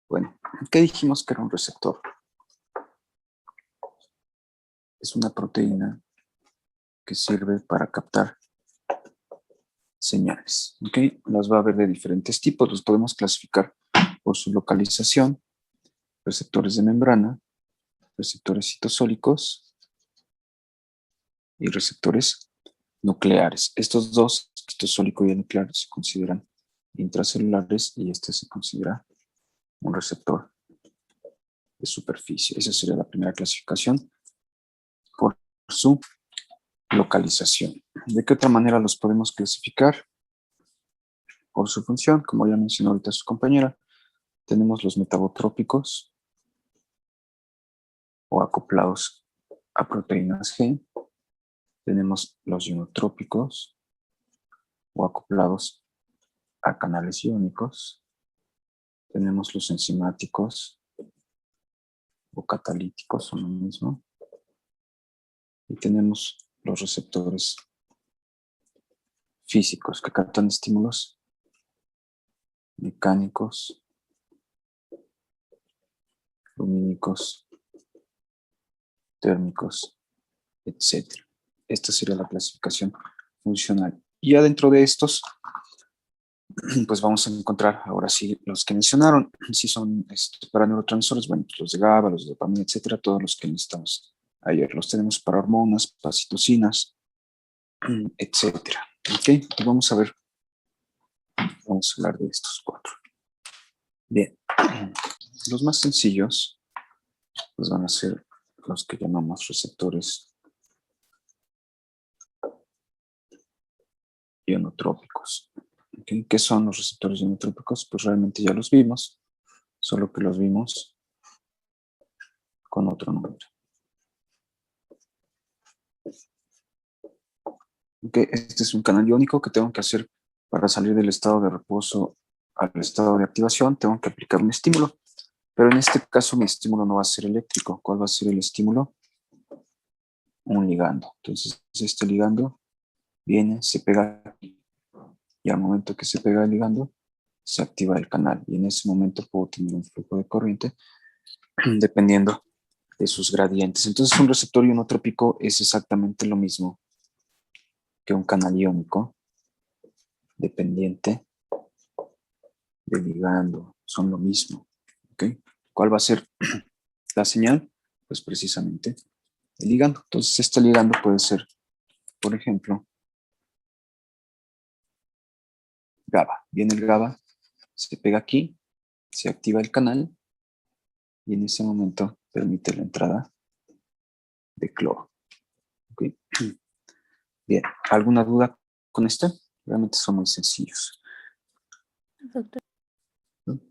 Bueno, ¿qué dijimos que era un receptor? Es una proteína que sirve para captar señales. ¿Ok? Las va a haber de diferentes tipos. Los podemos clasificar por su localización, receptores de membrana, receptores citosólicos y receptores nucleares. Estos dos, citosólico y el nuclear, se consideran intracelulares y este se considera un receptor de superficie. Esa sería la primera clasificación por su localización. ¿De qué otra manera los podemos clasificar? Por su función, como ya mencionó ahorita su compañera, tenemos los metabotrópicos o acoplados a proteínas G, tenemos los ionotrópicos o acoplados a canales iónicos, tenemos los enzimáticos o catalíticos, son lo mismo, y tenemos los receptores físicos que captan estímulos mecánicos, lumínicos, térmicos, etc. Esta sería la clasificación funcional. Y adentro de estos, pues vamos a encontrar ahora sí los que mencionaron. Si son para neurotransmisores, bueno, pues los de GABA, los de dopamina, etcétera, todos los que necesitamos ayer. Los tenemos para hormonas, para citocinas, etcétera. Ok, y vamos a ver, vamos a hablar de estos cuatro. Bien, los más sencillos pues van a ser los que llamamos receptores ionotrópicos. ¿Okay? ¿Qué son los receptores ionotrópicos? Pues realmente ya los vimos, solo que los vimos con otro nombre. Okay, este es un canal iónico que tengo que hacer para salir del estado de reposo al estado de activación. Tengo que aplicar un estímulo, pero en este caso mi estímulo no va a ser eléctrico. ¿Cuál va a ser el estímulo? Un ligando. Entonces este ligando viene, se pega aquí, y al momento que se pega el ligando, se activa el canal y en ese momento puedo tener un flujo de corriente dependiendo de sus gradientes. Entonces un receptor ionotrópico es exactamente lo mismo que un canal iónico dependiente de ligando, son lo mismo. ¿Okay? ¿Cuál va a ser la señal? Pues precisamente el ligando. Entonces este ligando puede ser, por ejemplo, GABA. Viene el GABA, se pega aquí, se activa el canal y en ese momento permite la entrada de cloro. ¿Okay? Bien, ¿alguna duda con esto? Realmente son muy sencillos. Doctor.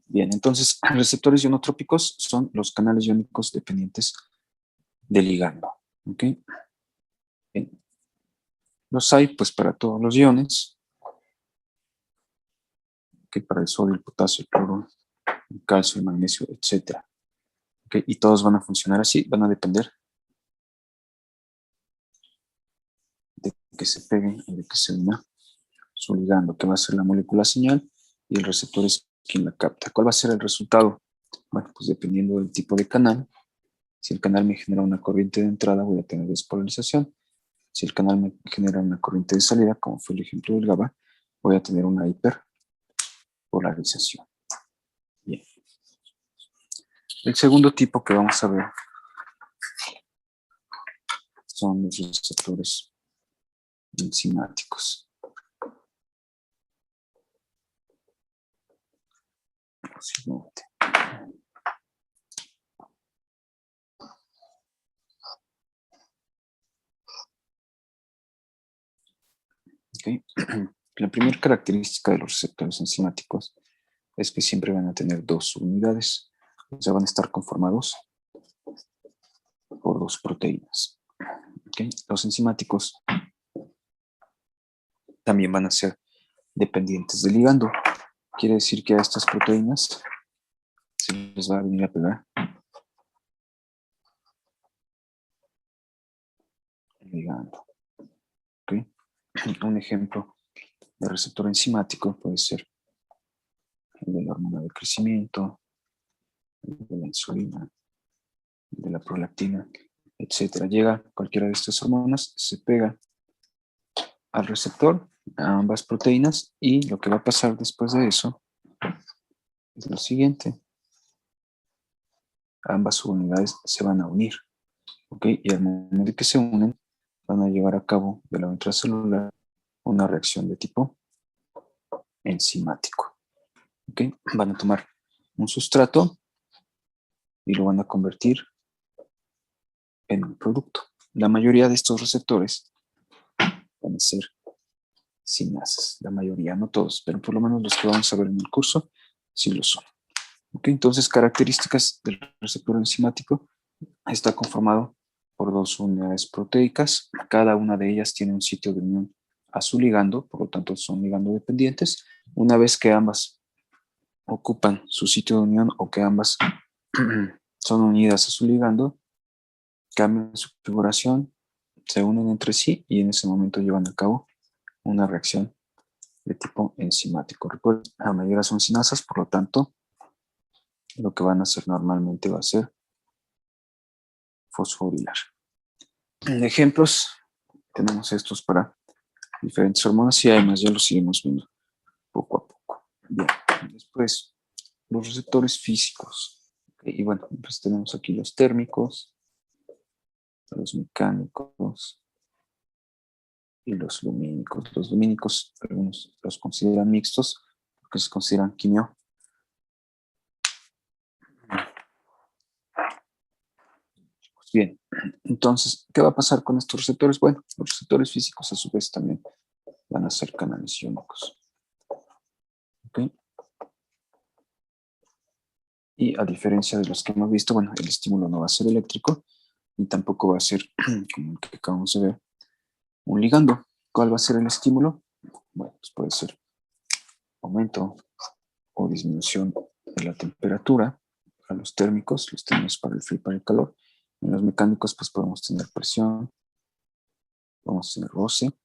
Bien, entonces receptores ionotrópicos son los canales iónicos dependientes del ligando. ¿Ok? Bien. Los hay pues para todos los iones, que para el sodio, el potasio, el cloro, el calcio, el magnesio, etc. ¿Ok? Y todos van a funcionar así, van a depender de que se peguen y de que se una su ligando, que va a ser la molécula señal, y el receptor es quien la capta. ¿Cuál va a ser el resultado? Bueno, pues dependiendo del tipo de canal, si el canal me genera una corriente de entrada, voy a tener despolarización. Si el canal me genera una corriente de salida, como fue el ejemplo del GABA, voy a tener una hiperpolarización. Bien. El segundo tipo que vamos a ver son los receptores enzimáticos. Siguiente. Okay. La primera característica de los receptores enzimáticos es que siempre van a tener dos subunidades, o sea, van a estar conformados por dos proteínas. Okay. Los enzimáticos también van a ser dependientes del ligando. Quiere decir que a estas proteínas se les va a venir a pegar el ligando. ¿Okay? Un ejemplo de receptor enzimático puede ser el de la hormona de crecimiento, de la insulina, de la prolactina, etcétera. Llega cualquiera de estas hormonas, se pega al receptor, a ambas proteínas, y lo que va a pasar después de eso es lo siguiente. Ambas unidades se van a unir, ¿ok? Y al momento de que se unen, van a llevar a cabo de la intracelular una reacción de tipo enzimático, ¿ok? Van a tomar un sustrato y lo van a convertir en un producto. La mayoría de estos receptores van a ser sinasas, la mayoría, no todos, pero por lo menos los que vamos a ver en el curso, sí lo son. ¿Ok? Entonces, características del receptor enzimático: está conformado por dos unidades proteicas, cada una de ellas tiene un sitio de unión a su ligando, por lo tanto son ligando dependientes. Una vez que ambas ocupan su sitio de unión o que ambas son unidas a su ligando, cambian su configuración, se unen entre sí y en ese momento llevan a cabo una reacción de tipo enzimático. Recuerden, la mayoría son sinasas, por lo tanto, lo que van a hacer normalmente va a ser fosforilar. En ejemplos, tenemos estos para diferentes hormonas y además ya los iremos viendo poco a poco. Bien, después, los receptores físicos. Y bueno, pues tenemos aquí los térmicos, los mecánicos y los lumínicos. Los lumínicos, algunos los consideran mixtos porque se consideran quimio. Bien, entonces, ¿qué va a pasar con estos receptores? Bueno, los receptores físicos a su vez también van a ser canales iónicos. ¿Ok? Y a diferencia de los que hemos visto, bueno, el estímulo no va a ser eléctrico y tampoco va a ser, como el que acabamos de ver, un ligando. ¿Cuál va a ser el estímulo? Bueno, pues puede ser aumento o disminución de la temperatura. Para los térmicos los tenemos para el frío y para el calor. En los mecánicos pues podemos tener presión, podemos tener roce.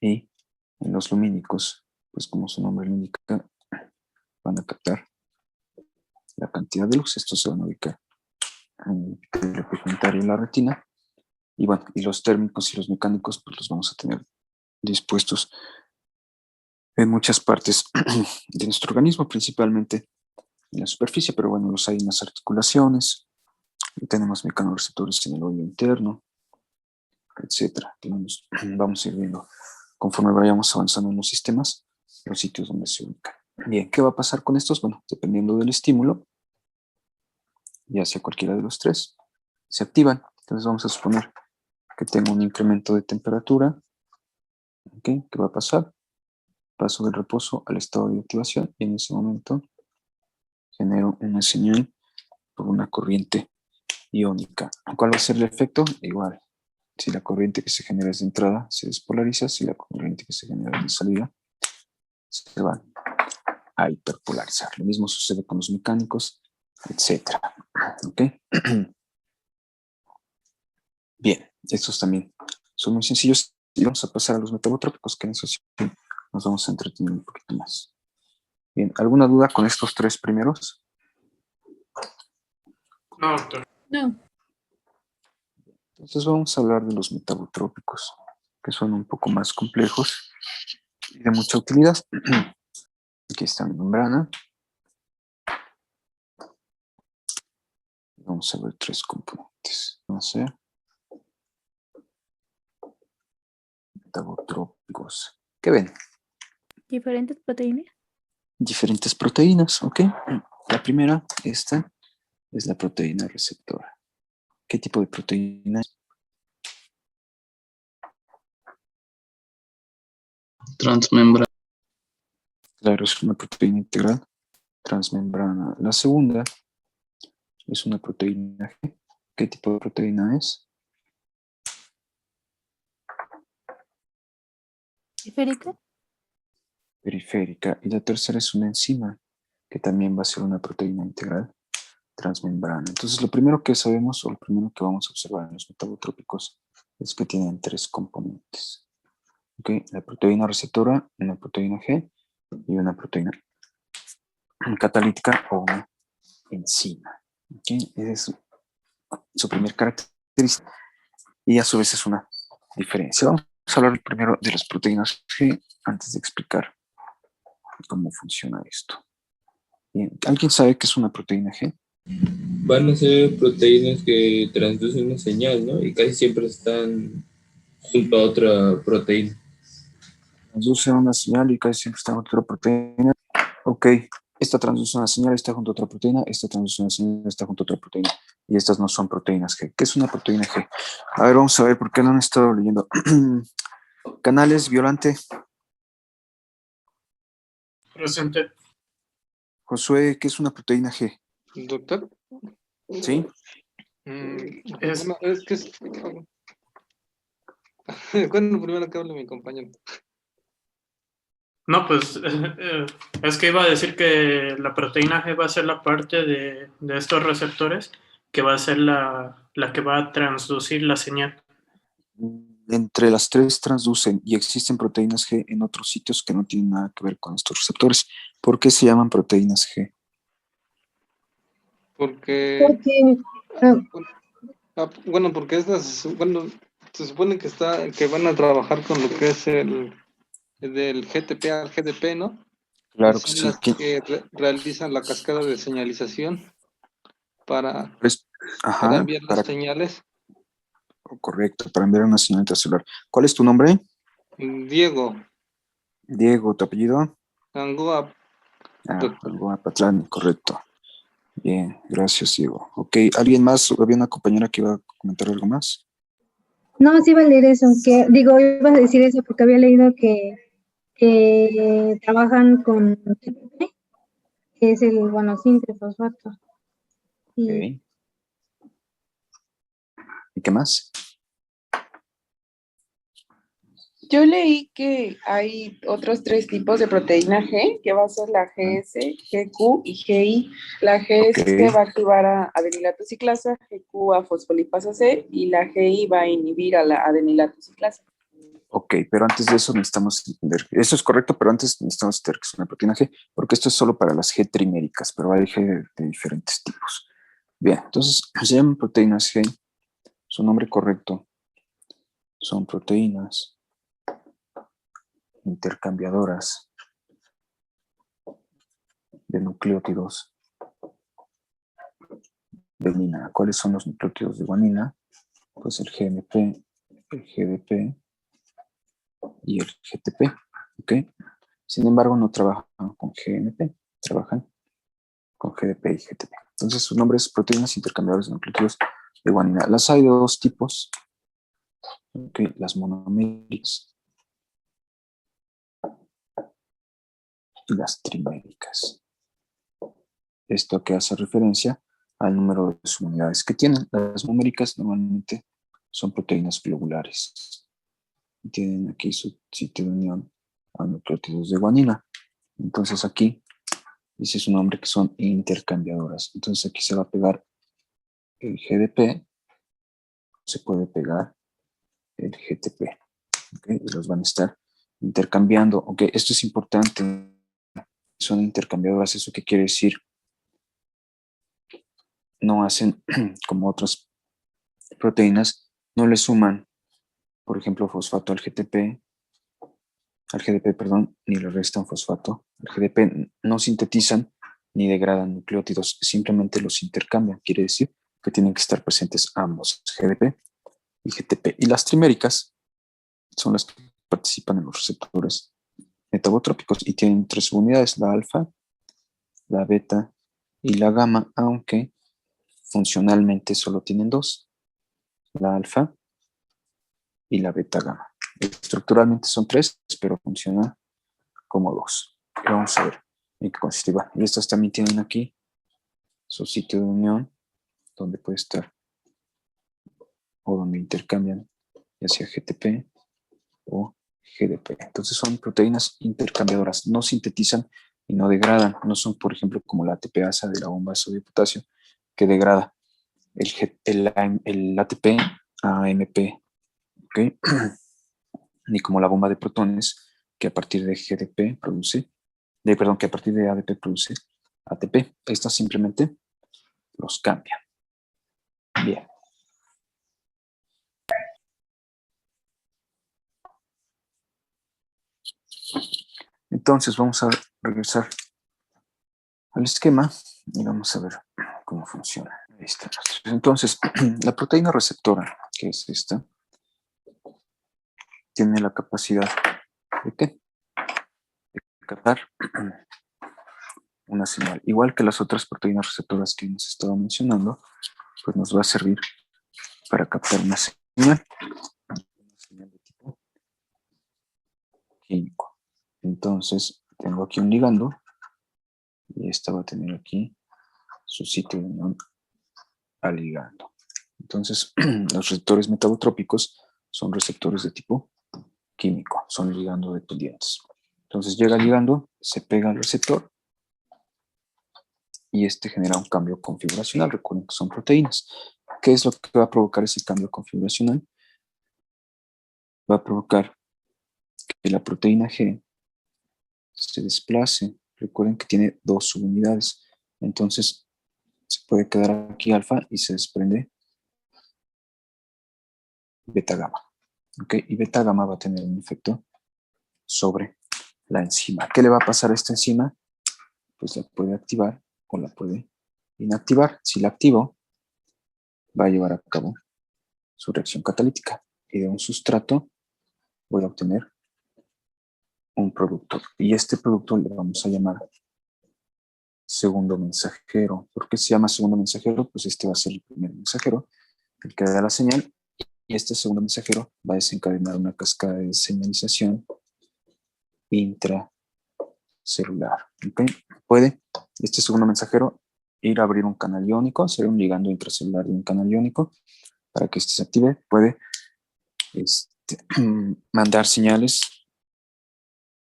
Y en los lumínicos, pues como su nombre lo indica, van a captar la cantidad de luz. Estos se van a ubicar en el pigmentario y la retina. Y bueno, y los térmicos y los mecánicos, pues los vamos a tener dispuestos en muchas partes de nuestro organismo, principalmente en la superficie, pero bueno, los hay en las articulaciones, y tenemos mecanorreceptores en el oído interno, etcétera. Vamos a ir viendo conforme vayamos avanzando en los sistemas, los sitios donde se ubican. Bien, ¿qué va a pasar con estos? Bueno, dependiendo del estímulo, ya sea cualquiera de los tres, se activan. Entonces vamos a suponer que tengo un incremento de temperatura. ¿Okay? ¿Qué va a pasar? Paso del reposo al estado de activación y en ese momento genero una señal por una corriente iónica. ¿Cuál va a ser el efecto? Igual. Si la corriente que se genera es de entrada, se despolariza. Si la corriente que se genera es de salida, se va a hiperpolarizar. Lo mismo sucede con los mecánicos, etcétera. ¿Ok? Bien, estos también son muy sencillos y vamos a pasar a los metabotrópicos, que en eso sí nos vamos a entretener un poquito más. Bien, ¿alguna duda con estos tres primeros? No, doctor. No. Entonces vamos a hablar de los metabotrópicos, que son un poco más complejos y de mucha utilidad. Aquí está mi membrana. Vamos a ver tres componentes. Vamos a ver metabotrópicos. ¿Qué ven? Diferentes proteínas. Diferentes proteínas, ¿ok? La primera, esta, es la proteína receptora. ¿Qué tipo de proteína es? Transmembrana. Claro, es una proteína integral transmembrana. La segunda es una proteína G. ¿Qué tipo de proteína es? Esférica. Periférica. Y la tercera es una enzima, que también va a ser una proteína integral transmembrana. Entonces, lo primero que sabemos o lo primero que vamos a observar en los metabotrópicos es que tienen tres componentes. ¿Okay? La proteína receptora, una proteína G y una proteína catalítica o una enzima. ¿Okay? Esa es su primer característica y a su vez es una diferencia. Vamos a hablar primero de las proteínas G antes de explicar cómo funciona esto. Bien, ¿alguien sabe qué es una proteína G? Van a ser proteínas que transducen una señal, ¿no? Y casi siempre están junto a otra proteína. Transduce una señal y casi siempre está junto a otra proteína. Ok, esta transduce una señal, está junto a otra proteína, esta transduce una señal, está junto a otra proteína. Y estas no son proteínas G. ¿Qué es una proteína G? A ver, vamos a ver por qué no han estado leyendo. Canales, Violante. Presente. Josué, ¿qué es una proteína G? Doctor, ¿Sí? Es- bueno, es que es... Bueno, primero que hable mi compañero. No, pues es que iba a decir que la proteína G va a ser la parte de estos receptores que va a ser la que va a transducir la señal. Entre las tres transducen y existen proteínas G en otros sitios que no tienen nada que ver con estos receptores. ¿Por qué se llaman proteínas G? Porque, Porque, bueno, porque estas, bueno, se supone que van a trabajar con lo que es el del GTP al GDP, ¿no? Y Claro que son sí. las que realizan la cascada de señalización para Ajá, enviar las señales. correcto, para enviar una señal intracelular. ¿Cuál es tu nombre? Diego, Diego, ¿tu apellido? Angoa, doctor. Algo Patlán, correcto. Bien, gracias, Diego. Ok, ¿alguien más? ¿Había una compañera que iba a comentar algo más? no, sí iba a leer eso, que digo, iba a decir eso porque había leído que trabajan con TTP, que es el guanosintrofosfato. Y Ok. ¿Y qué más? Yo leí que hay otros 3 tipos de proteína G, que va a ser la GS, GQ y GI. La GS Ok. va a activar a adenilato ciclasa, GQ a fosfolipasa C y la GI va a inhibir a la adenilato ciclasa. Ok, pero antes de eso necesitamos entender, eso es correcto, pero antes necesitamos entender que es una proteína G, porque esto es solo para las G triméricas, pero hay G de diferentes tipos. Bien, entonces se llaman proteínas G, su nombre correcto son proteínas intercambiadoras de nucleótidos de guanina. ¿Cuáles son los nucleótidos de guanina? Pues el GNP, el GDP y el GTP. ¿Ok? Sin embargo, no trabajan con GNP, trabajan con GDP y GTP. Entonces, su nombre es proteínas intercambiadoras de nucleótidos de guanina. Las hay de dos tipos, ¿okay? Las monoméricas y las triméricas. Esto que hace referencia al número de subunidades que tienen. Las numéricas normalmente son proteínas globulares. Tienen aquí su sitio de unión a nucleótidos de guanina. Entonces aquí dice su nombre que son intercambiadoras. Entonces aquí se va a pegar el GDP, se puede pegar el GTP. ¿Okay? Y los van a estar intercambiando. Ok, esto es importante. Son intercambiadoras. ¿Eso qué quiere decir? No hacen como otras proteínas, no le suman, por ejemplo, fosfato al GDP, perdón, ni le restan fosfato al GDP, no sintetizan ni degradan nucleótidos, simplemente los intercambian. Quiere decir que tienen que estar presentes ambos, GDP y GTP. Y las triméricas son las que participan en los receptores metabotrópicos y tienen 3 subunidades, la alfa, la beta y la gamma, aunque funcionalmente solo tienen 2, la alfa y la beta gamma. Estructuralmente son 3, pero funciona como 2. Vamos a ver en qué consiste. Y estas también tienen aquí su sitio de unión, donde puede estar, o donde intercambian, ya sea GTP o GDP. Entonces son proteínas intercambiadoras, no sintetizan y no degradan. No son, por ejemplo, como la ATPasa de la bomba de sodio y potasio, que degrada el ATP a AMP, ¿ok? Ni como la bomba de protones, que a partir de GDP produce, que a partir de ADP produce ATP. Estas simplemente los cambia. Bien. Entonces vamos a regresar al esquema y vamos a ver cómo funciona. Ahí está. Entonces, la proteína receptora, que es esta, tiene la capacidad de ¿qué? De captar una señal. Igual que las otras proteínas receptoras que hemos estado mencionando, pues nos va a servir para captar una señal de tipo químico. Entonces, tengo aquí un ligando y esta va a tener aquí su sitio de unión al ligando. Entonces, los receptores metabotrópicos son receptores de tipo químico, son ligando dependientes. Entonces llega el ligando, se pega al receptor y este genera un cambio configuracional. Recuerden que son proteínas. ¿Qué es lo que va a provocar ese cambio configuracional? Va a provocar que la proteína G se desplace. Recuerden que tiene dos subunidades. Entonces se puede quedar aquí alfa y se desprende beta gamma. ¿Okay? Y beta gamma va a tener un efecto sobre la enzima. ¿Qué le va a pasar a esta enzima? Pues la puede activar o la puede inactivar. Si la activo, va a llevar a cabo su reacción catalítica. Y de un sustrato voy a obtener un producto. Y este producto le vamos a llamar segundo mensajero. ¿Por qué se llama segundo mensajero? Pues este va a ser el primer mensajero, el que da la señal. Y este segundo mensajero va a desencadenar una cascada de señalización intracelular. ¿Okay? Puede este segundo mensajero ir a abrir un canal iónico, ser un ligando intracelular de un canal iónico. Para que este se active, puede mandar señales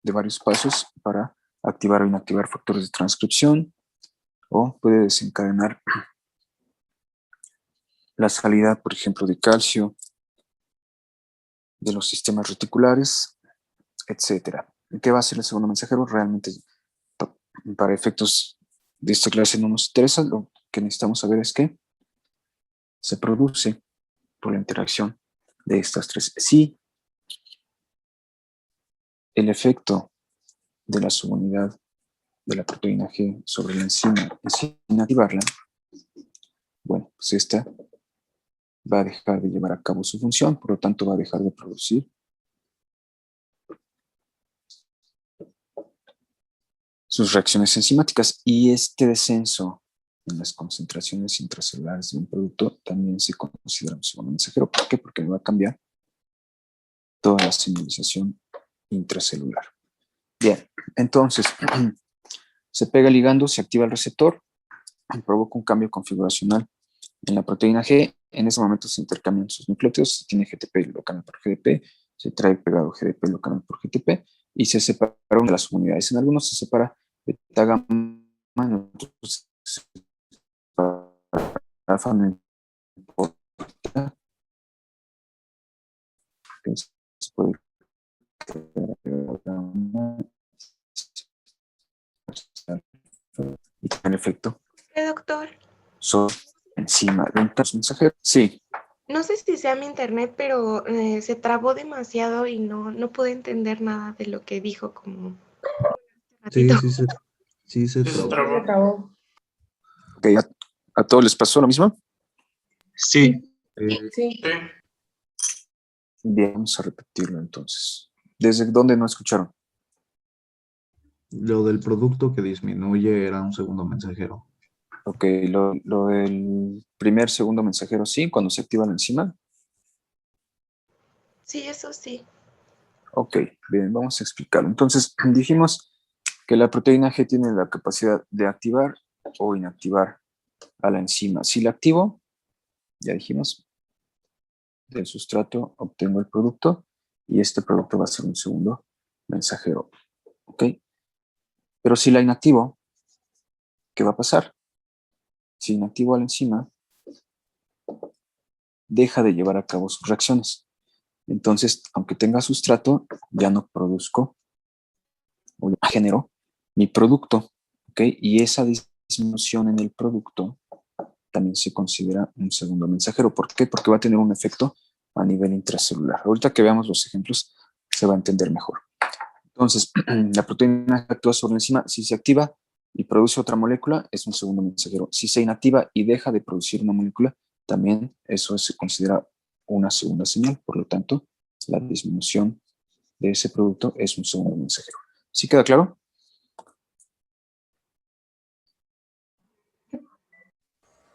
de varios pasos para activar o inactivar factores de transcripción, o puede desencadenar la salida, por ejemplo, de calcio de los sistemas reticulares, etcétera. ¿Qué va a hacer el segundo mensajero? Realmente, para efectos de esta clase no nos interesa. Lo que necesitamos saber es que se produce por la interacción de estas tres. Si el efecto de la subunidad de la proteína G sobre la enzima es inactivarla, bueno, pues esta va a dejar de llevar a cabo su función, por lo tanto va a dejar de producir sus reacciones enzimáticas, y este descenso en las concentraciones intracelulares de un producto también se considera un segundo mensajero. ¿Por qué? Porque va a cambiar toda la señalización intracelular. Bien, entonces se pega el ligando, se activa el receptor, provoca un cambio configuracional en la proteína G. En ese momento se intercambian sus nucleótidos, se tiene GTP local por GDP, se trae pegado GDP local por GTP y se separan de las unidades. En algunos se separa beta gamma, en otros se separa alfa, no importa. Entonces, se puede quedar gamma y tiene efecto Doctor, sobre encima de un mensajero. Sí. no sé si sea mi internet, pero se trabó demasiado y no pude entender nada de lo que dijo como Sí, ratito. sí se Sí, se trabó. Se trabó. Ok, ¿a todos les pasó lo mismo? Sí. Sí. Sí. Bien, vamos a repetirlo entonces. ¿Desde dónde no escucharon? Lo del producto que disminuye era un segundo mensajero. Ok, lo del primer, segundo mensajero, sí, cuando se activa la enzima. Sí, eso sí. Ok, bien, vamos a explicarlo. Entonces, dijimos que la proteína G tiene la capacidad de activar o inactivar a la enzima. Si la activo, ya dijimos, del sustrato obtengo el producto y este producto va a ser un segundo mensajero. Ok, pero si la inactivo, ¿qué va a pasar? Si inactivo a la enzima, deja de llevar a cabo sus reacciones. Entonces, aunque tenga sustrato, ya no produzco o ya genero mi producto. ¿ok? Y esa disminución en el producto también se considera un segundo mensajero. ¿Por qué? Porque va a tener un efecto a nivel intracelular. Ahorita que veamos los ejemplos, se va a entender mejor. Entonces, la proteína actúa sobre la enzima. Si se activa y produce otra molécula, es un segundo mensajero. Si se inactiva y deja de producir una molécula, también eso se considera una segunda señal. Por lo tanto, la disminución de ese producto es un segundo mensajero. ¿Sí queda claro?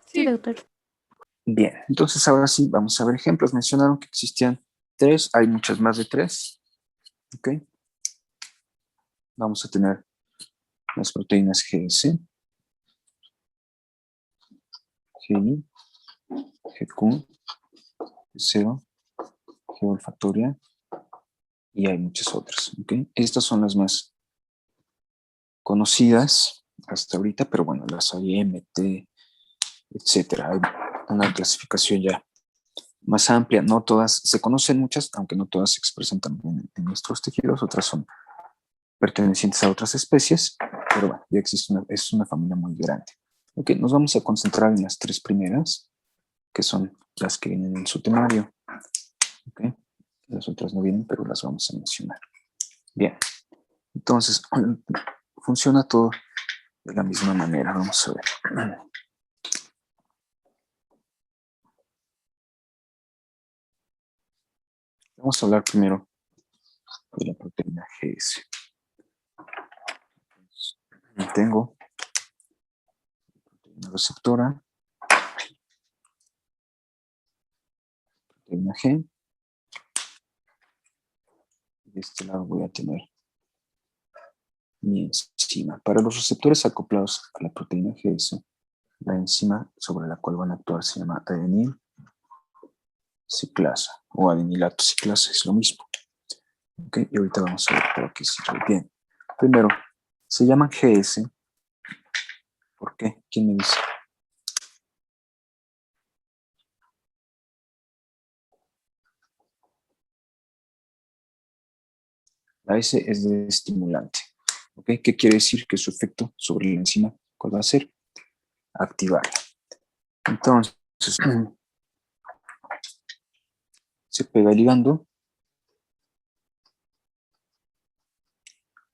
Sí, doctor. Bien, entonces ahora sí, vamos a ver ejemplos. Mencionaron que existían 3, hay muchas más de 3. ¿Ok? Vamos a tener las proteínas GS, GI, GQ, G0, G olfatoria, y hay muchas otras. ¿Ok? Estas son las más conocidas hasta ahorita, pero bueno, las hay MT, etcétera. Hay una clasificación ya más amplia. No todas, se conocen muchas, aunque no todas se expresan también en nuestros tejidos, otras son pertenecientes a otras especies, pero bueno, ya existe es una familia muy grande. Ok, nos vamos a concentrar en las 3 primeras, que son las que vienen en su temario. Ok, las otras no vienen, pero las vamos a mencionar. Bien, entonces, funciona todo de la misma manera. Vamos a ver. Vamos a hablar primero de la proteína GS. Tengo proteína receptora, proteína G, y de este lado voy a tener mi enzima. Para los receptores acoplados a la proteína GS, la enzima sobre la cual van a actuar se llama adenil ciclasa o adenilato ciclasa, es lo mismo. Ok, y ahorita vamos a ver para qué sirve. Bien, primero, se llaman GS. ¿Por qué? ¿Quién me dice? La S es de estimulante. ¿Ok? ¿Qué quiere decir? Que su efecto sobre la enzima, ¿cuál va a ser? Activarla. Entonces, se pega el ligando.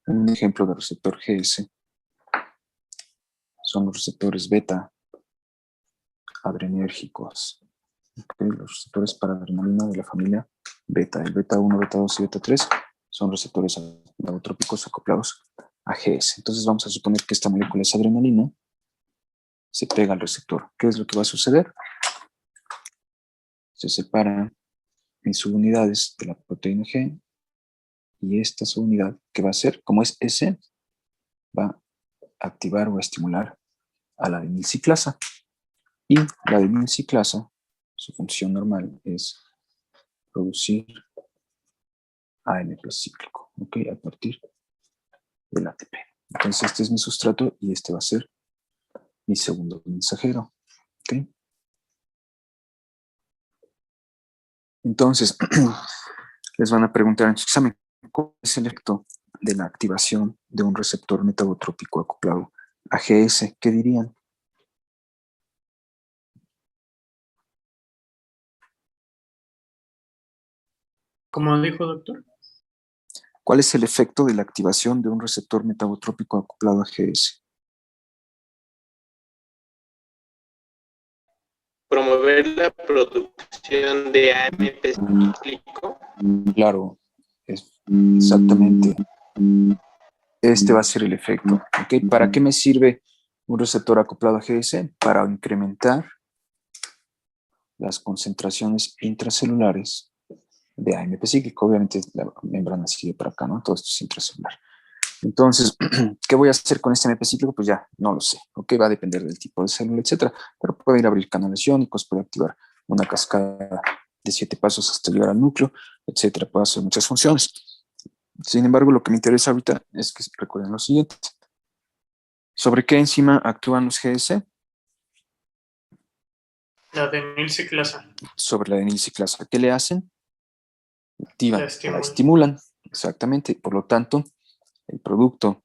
Un ejemplo de receptor GS son los receptores beta adrenérgicos. Okay, los receptores para adrenalina de la familia beta. El beta 1, beta 2 y beta 3 son receptores adrenotrópicos acoplados a GS. Entonces vamos a suponer que esta molécula es adrenalina, se pega al receptor. ¿Qué es lo que va a suceder? Se separan en subunidades de la proteína G y esta subunidad, ¿qué va a hacer? Como es S, va a activar o a estimular a la adenilciclasa. Y la adenilciclasa, su función normal es producir AMP cíclico, ¿ok? A partir del ATP. Entonces este es mi sustrato y este va a ser mi segundo mensajero, ¿ok? Entonces, les van a preguntar en su examen, ¿cuál es el efecto de la activación de un receptor metabotrópico acoplado a GS? ¿Qué dirían? ¿Cómo dijo, doctor? ¿Cuál es el efecto de la activación de un receptor metabotrópico acoplado a GS? Promover la producción de AMP cíclico. Claro, exactamente. Este va a ser el efecto. ¿Okay? ¿Para qué me sirve un receptor acoplado a GS? Para incrementar las concentraciones intracelulares de AMP cíclico. Obviamente la membrana sigue para acá, ¿no? Todo esto es intracelular. Entonces, ¿qué voy a hacer con este AMP cíclico? Pues ya, no lo sé. ¿Ok? Va a depender del tipo de célula, etcétera. Pero puede ir a abrir canales iónicos, puede activar una cascada de 7 pasos hasta llegar al núcleo, etcétera. Puede hacer muchas funciones. Sin embargo, lo que me interesa ahorita es que recuerden lo siguiente. ¿Sobre qué enzima actúan los GS? La adenilciclasa. Sobre la adenilciclasa. ¿Qué le hacen? Activan, La la estimulan. estimulan. Exactamente. Por lo tanto, el producto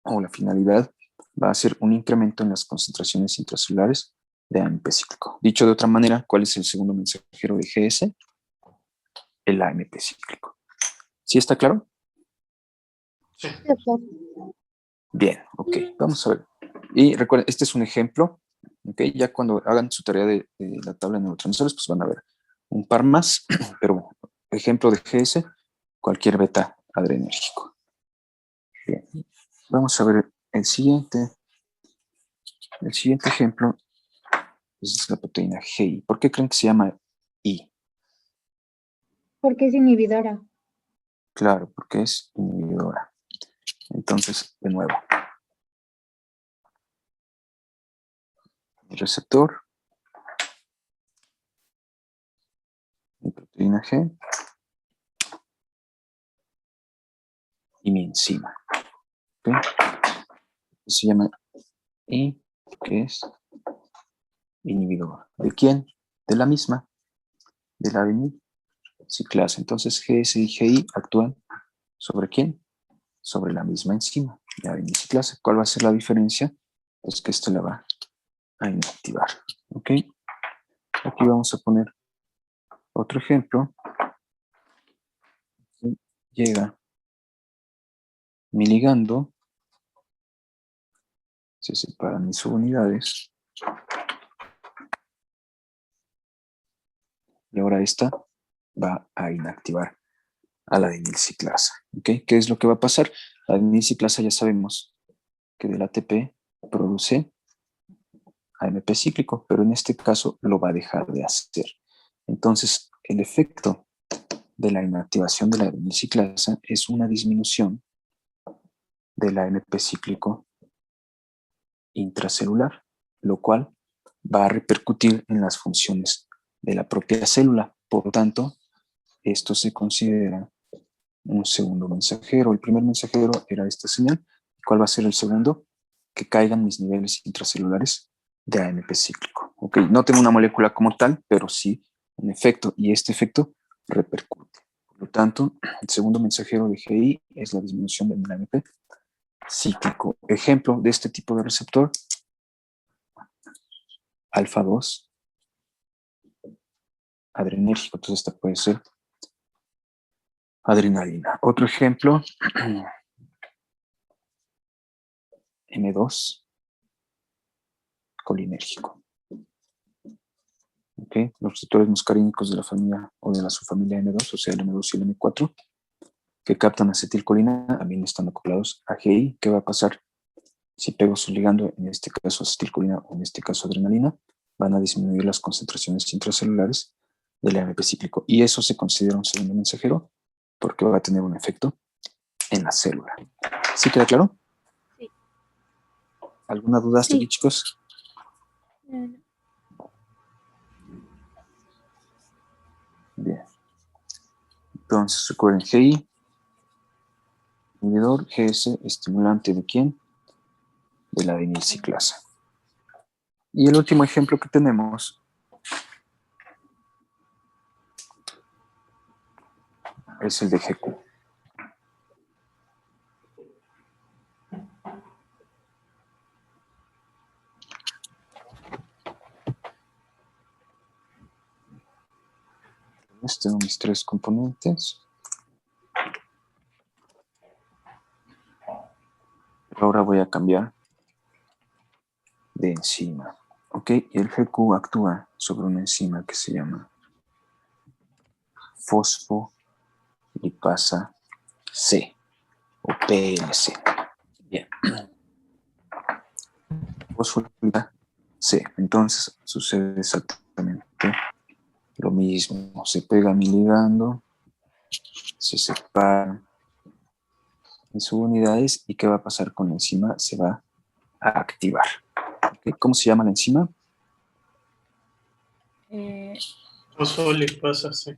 o la finalidad va a ser un incremento en las concentraciones intracelulares de AMP cíclico. Dicho de otra manera, ¿cuál es el segundo mensajero de GS? El AMP cíclico. ¿Sí está claro? Sí. Bien, ok, vamos a ver. Y recuerden, este es un ejemplo, ok, ya cuando hagan su tarea de la tabla de neurotransmisores, pues van a ver un par más, pero ejemplo de GS, cualquier beta adrenérgico. Bien, vamos a ver el siguiente. El siguiente ejemplo es la proteína GI. ¿Por qué creen que se llama I? Porque es inhibidora. Claro, porque es inhibidora. Entonces, de nuevo, el receptor, mi proteína G y mi enzima. ¿Okay? Se llama I, que es inhibidor. ¿De quién? De la misma, de la adenyl-ciclasa. Entonces, GS y GI actúan ¿sobre quién? Sobre la misma enzima, la adenyl-ciclasa. ¿Cuál va a ser la diferencia? Pues que esto la va a inactivar. ¿Ok? Aquí vamos a poner otro ejemplo. Llega mi ligando, se separan mis subunidades y ahora esta va a inactivar a la adenilciclasa. ¿Ok? ¿Qué es lo que va a pasar? La adenilciclasa ya sabemos que del ATP produce AMP cíclico, pero en este caso lo va a dejar de hacer. Entonces, el efecto de la inactivación de la adenilciclasa es una disminución del AMP cíclico intracelular, lo cual va a repercutir en las funciones de la propia célula. Por lo tanto, esto se considera un segundo mensajero. El primer mensajero era esta señal. ¿Cuál va a ser el segundo? Que caigan mis niveles intracelulares de AMP cíclico. Ok, no tengo una molécula como tal, pero sí un efecto, y este efecto repercute. Por lo tanto, el segundo mensajero de GI es la disminución del AMP cíclico. Ejemplo de este tipo de receptor, alfa 2 adrenérgico. Entonces esta puede ser adrenalina. Otro ejemplo, M2 colinérgico. Okay. Los receptores muscarínicos de la familia o de la subfamilia M2, o sea, el M2 y el M4, que captan acetilcolina, también están acoplados a GI. ¿Qué va a pasar? Si pego su ligando, en este caso acetilcolina o en este caso adrenalina, van a disminuir las concentraciones intracelulares del AMP cíclico. Y eso se considera un segundo mensajero porque va a tener un efecto en la célula. ¿Sí queda claro? Sí. ¿Alguna duda hasta aquí, chicos? Bien. Entonces, recuerden, GI, inhibidor, GS, estimulante ¿de quién? De la adenilciclasa. Y el último ejemplo que tenemos es el de GQ. Tengo mis tres componentes. Ahora voy a cambiar de enzima. ¿Ok? Y el GQ actúa sobre una enzima que se llama fosfolipasa C o PLC. Bien. Fosfolipasa C. Entonces sucede exactamente lo mismo. Se pega mi ligando, se separan mis subunidades y ¿qué va a pasar con la enzima? Se va a activar. ¿Okay? ¿Cómo se llama la enzima? Fosfolipasa, sí.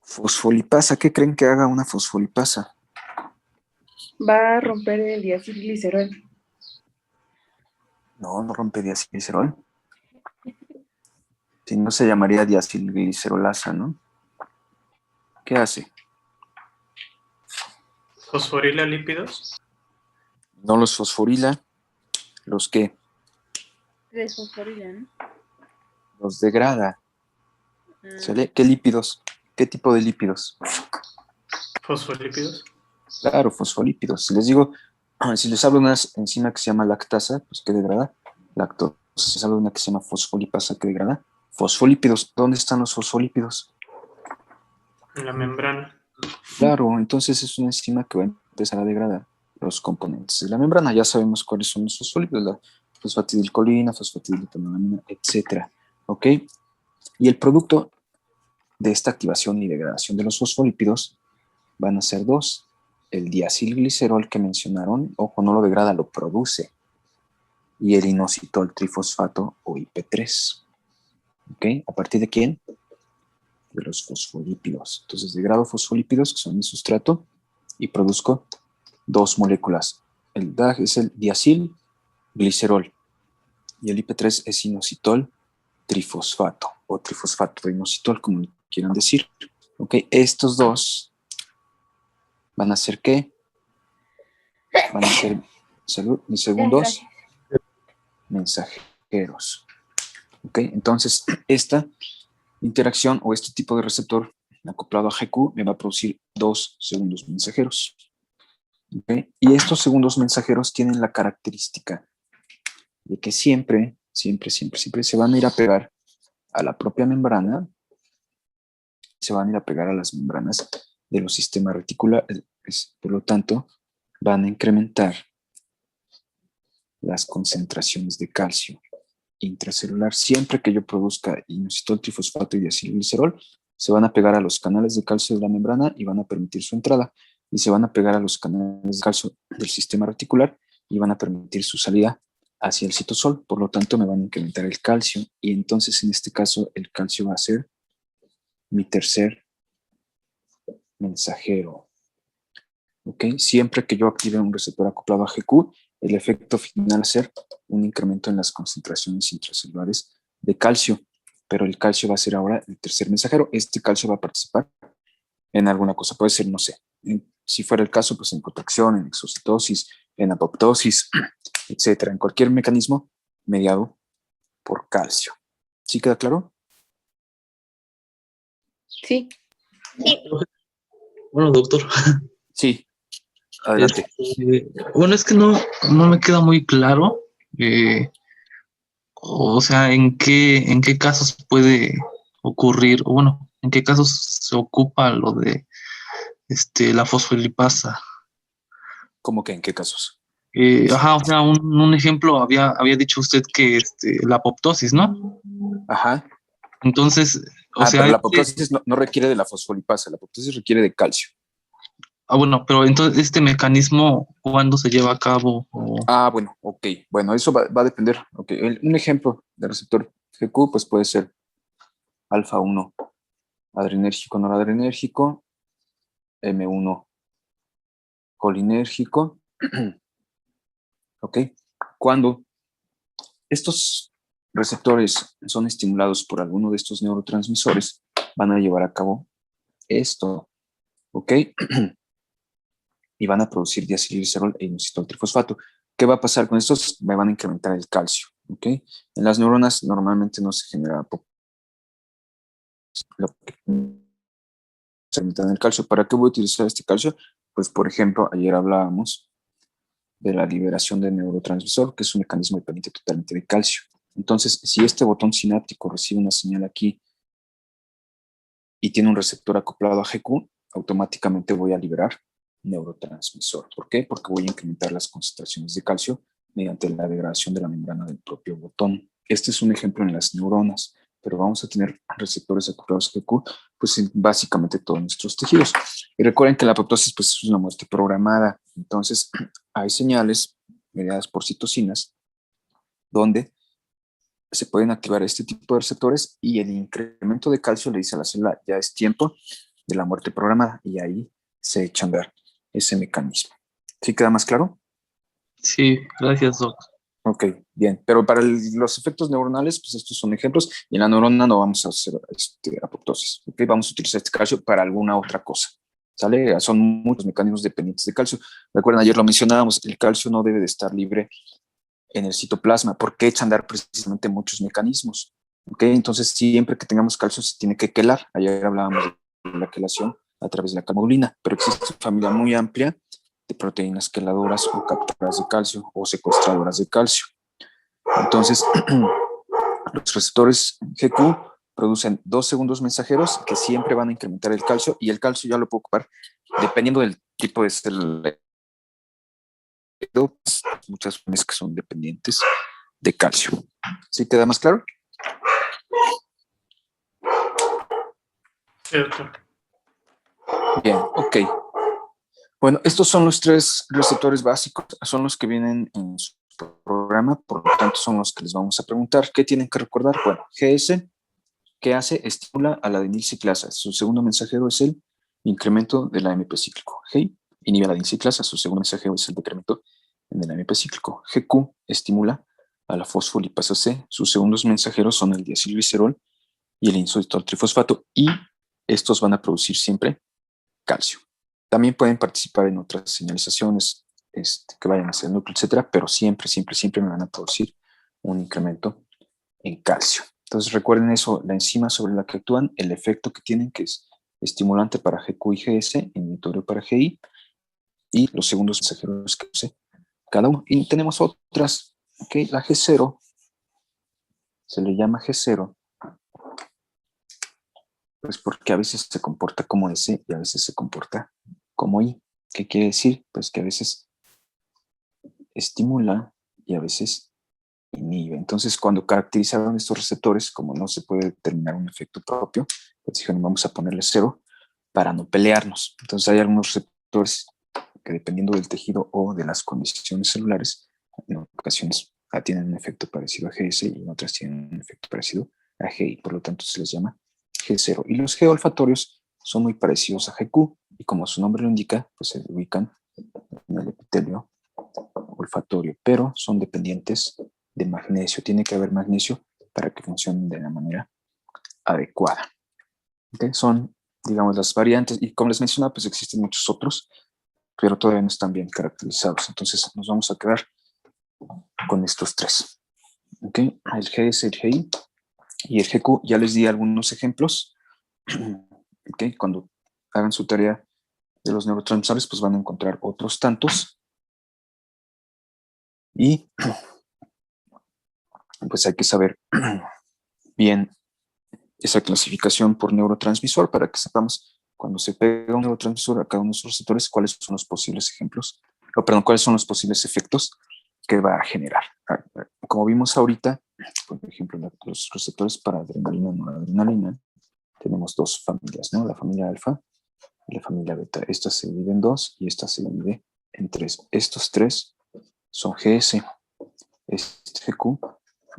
Fosfolipasa. ¿Qué creen que haga una fosfolipasa? Va a romper el diacilglicerol. No, no rompe diacilglicerol. Si no, se llamaría diacilglicerolasa, ¿no? ¿Qué hace? Fosforila lípidos. No los fosforila, Los que Desfosforilan. los degrada. Ah, ¿Sale? ¿Qué lípidos? ¿Qué tipo de lípidos? Fosfolípidos. Claro, fosfolípidos. Si les digo, si les hablo de una enzima que se llama lactasa, pues ¿qué degrada? Lactosa. Si les hablo de una que se llama fosfolipasa, ¿qué degrada? Fosfolípidos. ¿Dónde están los fosfolípidos? En la membrana. Claro, entonces es una enzima que va a empezar a degradar los componentes de la membrana. Ya sabemos cuáles son los fosfolípidos, la fosfatidilcolina, fosfatidiletolamina, etcétera. ¿Ok? Y el producto de esta activación y degradación de los fosfolípidos van a ser dos. El diacilglicerol que mencionaron, ojo, no lo degrada, lo produce. Y el inositol trifosfato o IP3. ¿Ok? ¿A partir de quién? De los fosfolípidos. Entonces degrado fosfolípidos, que son mi sustrato, y produzco dos moléculas. El DAG es el diacilglicerol y el IP3 es inositol trifosfato o trifosfato de inositol, como quieran decir. ¿Ok? Estos dos van a ser ¿qué? Van a ser, salud, mis segundos mensajeros. ¿Ok? Entonces, esta interacción o este tipo de receptor acoplado a GQ me va a producir dos segundos mensajeros. ¿Ok? Y estos segundos mensajeros tienen la característica de que siempre se van a ir a pegar a la propia membrana, se van a ir a pegar a las membranas de los sistemas reticulares. Por lo tanto, van a incrementar las concentraciones de calcio intracelular. Siempre que yo produzca inositol trifosfato y diacilglicerol, se van a pegar a los canales de calcio de la membrana y van a permitir su entrada. Y se van a pegar a los canales de calcio del sistema reticular y van a permitir su salida hacia el citosol. Por lo tanto, me van a incrementar el calcio. Y entonces, en este caso, el calcio va a ser mi tercer mensajero. ¿Ok? Siempre que yo active un receptor acoplado a GQ, el efecto final va a ser un incremento en las concentraciones intracelulares de calcio, pero el calcio va a ser ahora el tercer mensajero. Este calcio va a participar en alguna cosa, puede ser, no sé, si fuera el caso, pues en contracción, en exocitosis, en apoptosis, etcétera, en cualquier mecanismo mediado por calcio. ¿Sí queda claro? sí. Bueno, doctor. Sí, adelante. Bueno, es que no me queda muy claro, o sea, en qué casos puede ocurrir, o bueno, en qué casos se ocupa lo de la fosfolipasa. ¿Cómo que en qué casos? O sea, un ejemplo, había dicho usted que la apoptosis, ¿no? Ajá. Entonces, o sea, pero la apoptosis no requiere de la fosfolipasa, la apoptosis requiere de calcio. bueno, pero entonces, ¿este mecanismo cuándo se lleva a cabo? Bueno, ok. Bueno, eso va a depender. Okay. Un ejemplo de receptor GQ, pues puede ser alfa 1, adrenérgico, noradrenérgico, M1, colinérgico. Ok. Cuando estos receptores son estimulados por alguno de estos neurotransmisores, van a llevar a cabo esto. Ok. Y van a producir diacilglicerol e inositol trifosfato. ¿Qué va a pasar con estos? Me van a incrementar el calcio. ¿Ok? En las neuronas normalmente no se genera se incrementan el calcio. ¿Para qué voy a utilizar este calcio? Pues, por ejemplo, ayer hablábamos de la liberación de neurotransmisor, que es un mecanismo dependiente totalmente de calcio. Entonces, si este botón sináptico recibe una señal aquí y tiene un receptor acoplado a GQ, automáticamente voy a liberar neurotransmisor. ¿Por qué? Porque voy a incrementar las concentraciones de calcio mediante la degradación de la membrana del propio botón. Este es un ejemplo en las neuronas, pero vamos a tener receptores acoplados a GQ pues en básicamente todos nuestros tejidos. Y recuerden que la apoptosis pues, es una muerte programada. Entonces, hay señales mediadas por citocinas donde se pueden activar este tipo de receptores y el incremento de calcio le dice a la célula ya es tiempo de la muerte programada y ahí se echa a andar ese mecanismo. ¿Sí queda más claro? Sí, gracias, doc. Ok, bien. Pero para los efectos neuronales, pues estos son ejemplos y en la neurona no vamos a hacer apoptosis. Ok, vamos a utilizar este calcio para alguna otra cosa. ¿Sale? Son muchos mecanismos dependientes de calcio. Recuerden, ayer lo mencionábamos, el calcio no debe de estar libre en el citoplasma, porque echa a andar precisamente muchos mecanismos. ¿Okay? Entonces, siempre que tengamos calcio se tiene que quelar. Ayer hablábamos de la quelación a través de la calmodulina, pero existe una familia muy amplia de proteínas queladoras o captoras de calcio o secuestradoras de calcio. Entonces, los receptores GQ producen 2 segundos mensajeros que siempre van a incrementar el calcio, y el calcio ya lo puedo ocupar dependiendo del tipo de célula. Muchas funciones que son dependientes de calcio. ¿Sí queda más claro? Sí, doctor. Bien, ok. Bueno, estos son los 3 receptores básicos, son los que vienen en su programa, por lo tanto son los que les vamos a preguntar. ¿Qué tienen que recordar? Bueno, GS, ¿qué hace? Estimula a la adenilciclasa. Su segundo mensajero es el incremento del AMP cíclico. G inhibe a la adenilciclasa. Su segundo mensajero es el decremento en el AMP cíclico. GQ estimula a la fosfolipasa C. Sus segundos mensajeros son el diacilglicerol y el inositol trifosfato, y estos van a producir siempre calcio. También pueden participar en otras señalizaciones que vayan hacia el núcleo, etcétera, pero siempre me van a producir un incremento en calcio. Entonces recuerden eso, la enzima sobre la que actúan, el efecto que tienen, que es estimulante para GQ y GS, inhibitorio para GI, y los segundos mensajeros que use cada uno. Y tenemos otras, ¿ok? La G0, se le llama G0, pues porque a veces se comporta como S y a veces se comporta como I. ¿Qué quiere decir? Pues que a veces estimula y a veces inhibe. Entonces, cuando caracterizaron estos receptores, como no se puede determinar un efecto propio, pues dijeron, vamos a ponerle 0 para no pelearnos. Entonces, hay algunos receptores que, dependiendo del tejido o de las condiciones celulares, en ocasiones tienen un efecto parecido a GS y en otras tienen un efecto parecido a GI. Por lo tanto, se les llama G0. Y los G olfatorios son muy parecidos a GQ, y como su nombre lo indica, pues se ubican en el epitelio olfatorio, pero son dependientes de magnesio. Tiene que haber magnesio para que funcionen de la manera adecuada. ¿Okay? Son, digamos, las variantes, y como les mencionaba, pues existen muchos otros, pero todavía no están bien caracterizados. Entonces nos vamos a quedar con estos 3. ¿Okay? El GS, el GI y el GQ. Ya les di algunos ejemplos. ¿Okay? Cuando hagan su tarea de los neurotransmisores, pues van a encontrar otros tantos. Y pues hay que saber bien esa clasificación por neurotransmisor para que sepamos, cuando se pega un neurotransmisor a cada uno de sus receptores, cuáles son los posibles ejemplos, cuáles son los posibles efectos que va a generar. Como vimos ahorita, por ejemplo, los receptores para adrenalina y noradrenalina, tenemos 2 familias, ¿no? La familia alfa y la familia beta. Esta se divide en 2 y esta se divide en 3. Estos 3 son GS, este es GQ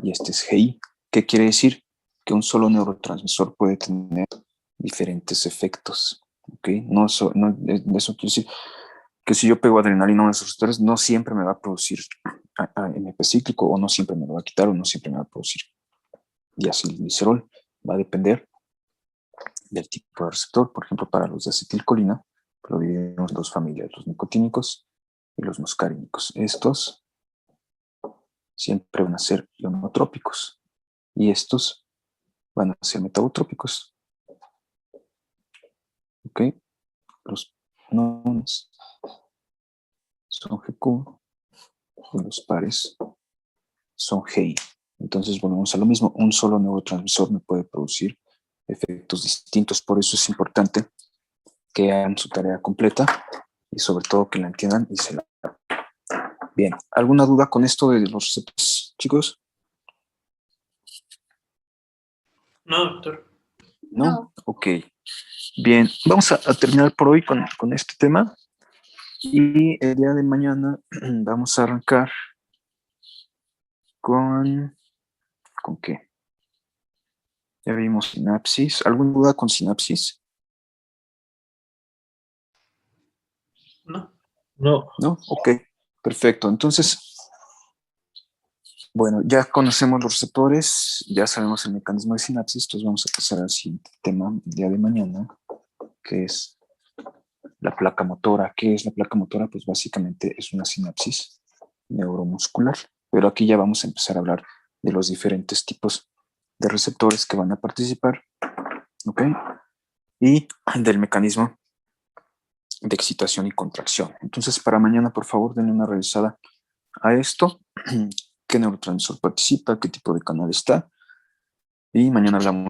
y este es GI. ¿Qué quiere decir? Que un solo neurotransmisor puede tener diferentes efectos. ¿Okay? Eso quiere decir que si yo pego adrenalina a uno de esos receptores, no siempre me va a producir AMP cíclico, o no siempre me lo va a quitar, o no siempre me va a producir diacilglicerol. Va a depender del tipo de receptor. Por ejemplo, para los de acetilcolina, lo dividimos en 2 familias, los nicotínicos y los muscarínicos. Estos siempre van a ser ionotrópicos y estos van a ser metabotrópicos. ¿Ok? Los nones son GQ y los pares son GI. Entonces volvemos a lo mismo. Un solo neurotransmisor me puede producir efectos distintos. Por eso es importante que hagan su tarea completa y sobre todo que la entiendan y se la... Bien, ¿alguna duda con esto de los receptores, chicos? No, doctor. ¿No? Ok. Bien, vamos a terminar por hoy con este tema. Y el día de mañana vamos a arrancar ¿con qué? Ya vimos sinapsis. ¿Alguna duda con sinapsis? No. No. ¿No? Ok, perfecto. Entonces, bueno, ya conocemos los receptores, ya sabemos el mecanismo de sinapsis, entonces vamos a pasar al siguiente tema el día de mañana, que es la placa motora. ¿Qué es la placa motora? Pues básicamente es una sinapsis neuromuscular. pero aquí ya vamos a empezar a hablar de los diferentes tipos de receptores que van a participar, ¿ok? Y del mecanismo de excitación y contracción. Entonces, para mañana, por favor, denle una revisada a esto. ¿Qué neurotransmisor participa? ¿Qué tipo de canal está? Y mañana hablamos